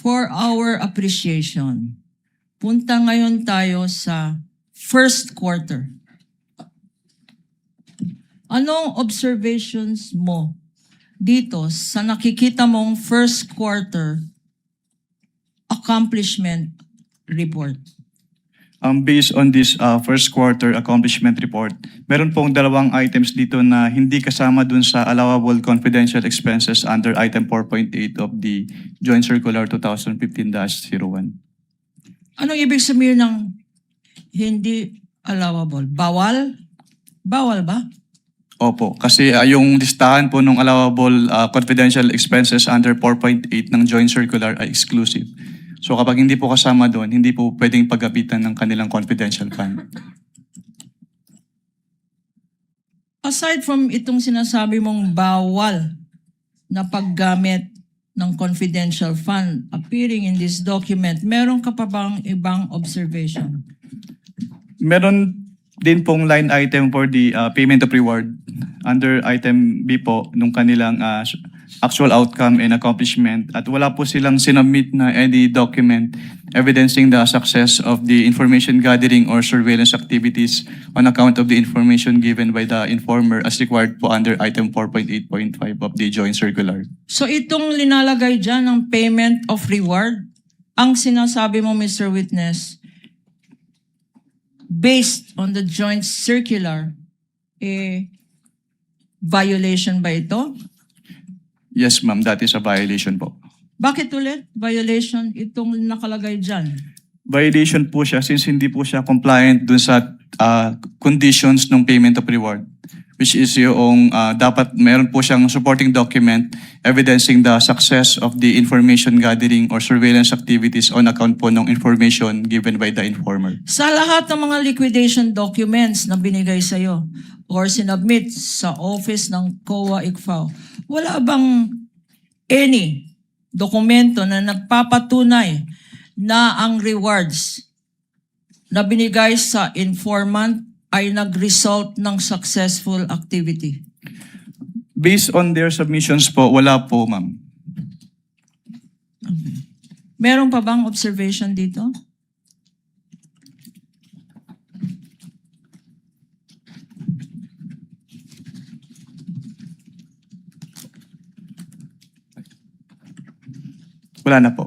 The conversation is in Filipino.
For our appreciation, punta ngayon tayo sa first quarter. Anong observations mo dito sa nakikita mong first quarter accomplishment report? Based on this first quarter accomplishment report, meron pong dalawang items dito na hindi kasama dun sa allowable confidential expenses under item 4.8 of the Joint Circular 2015-01. Anong ibig sabihin ng hindi allowable? Bawal? Bawal ba? Opo, kasi yung listahan po ng allowable confidential expenses under 4.8 ng Joint Circular ay exclusive. So kapag hindi po kasama doon, hindi po pwedeng paggapitan ng kanilang confidential fund. Aside from itong sinasabi mong bawal na paggamit ng confidential fund appearing in this document, meron ka pa bang ibang observation? Meron din pong line item for the payment of reward under item B po nung kanilang actual outcome and accomplishment, at wala po silang sinubmit na any document evidencing the success of the information gathering or surveillance activities on account of the information given by the informer as required po under item 4.8.5 of the Joint Circular. So itong linalagay dyan ng payment of reward, ang sinasabi mo, Mr. Witness, based on the Joint Circular, violation ba ito? Yes, ma'am, that is a violation po. Bakit ulit violation itong nakalagay dyan? Violation po siya since hindi po siya compliant dun sa conditions ng payment of reward, which is yung dapat meron po siyang supporting document evidencing the success of the information gathering or surveillance activities on account po ng information given by the informer. Sa lahat ng mga liquidation documents na binigay sa'yo or sinubmit sa office ng COA-ICFAO, wala bang any dokumento na nagpapatunay na ang rewards na binigay sa informant ay nag-result ng successful activity? Based on their submissions po, wala po, ma'am. Meron pa bang observation dito? Wala na po.